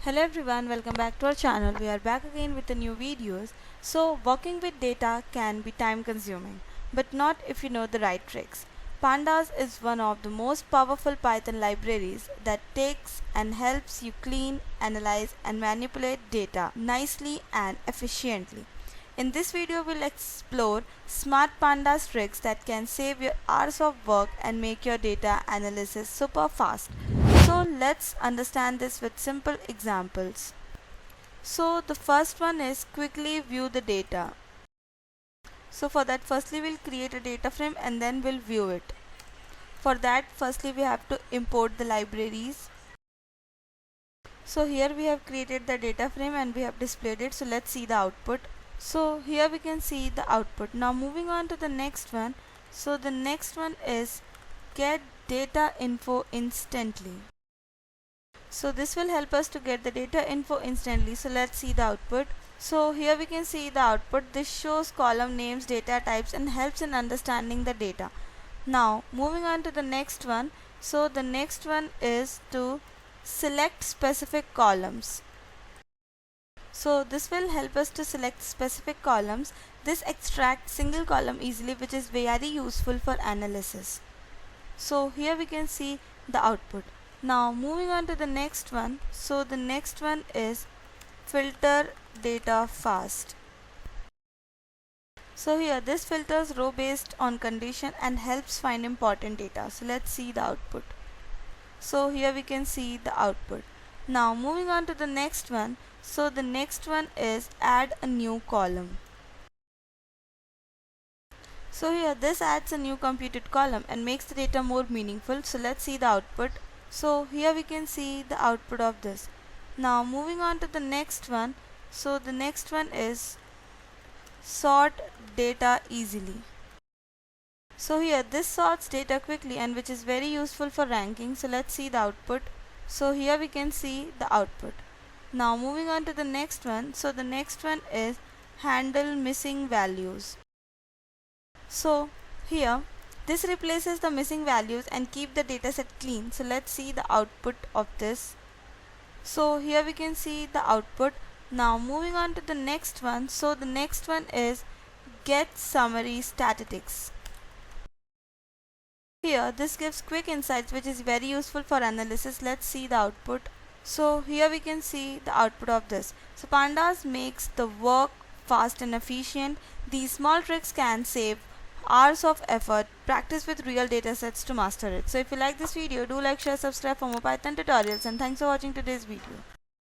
Hello everyone, welcome back to our channel. We are back again with the new videos. So working with data can be time consuming, but not if you know the right tricks. Pandas is one of the most powerful Python libraries that takes and helps you clean, analyze and manipulate data nicely and efficiently. In this video, we'll explore smart Pandas tricks that can save your hours of work and make your data analysis super fast. So let's understand this with simple examples. So the first one is quickly view the data. So for that, firstly we'll create a data frame and then we'll view it. For that, firstly we have to import the libraries. So here we have created the data frame and we have displayed it. So let's see the output. So here we can see the output. Now moving on to the next one. So the next one is get data info instantly. So this will help us to get the data info instantly. So let's see the output. So here we can see the output. This shows column names, data types and helps in understanding the data. Now moving on to the next one. So the next one is to select specific columns. So this will help us to select specific columns. This extracts single column easily, which is very useful for analysis. So here we can see the output. Now moving on to the next one. So the next one is filter data fast. So here this filters row based on condition and helps find important data. So let's see the output. So here we can see the output. Now moving on to the next one. So the next one is add a new column. So here this adds a new computed column and makes the data more meaningful. So let's see the output. So here we can see the output of this. Now moving on to the next one. So the next one is sort data easily. So here this sorts data quickly and which is very useful for ranking. So let's see the output. So here we can see the output. Now moving on to the next one. So the next one is handle missing values. So here this replaces the missing values and keep the dataset clean. So let's see the output of this. So here we can see the output. Now moving on to the next one. So the next one is get summary statistics. Here this gives quick insights which is very useful for analysis. Let's see the output. So here we can see the output of this. So Pandas makes the work fast and efficient. These small tricks can save hours of effort. Practice with real datasets to master it. So if you like this video, do like, share, subscribe for more Python tutorials, and thanks for watching today's video.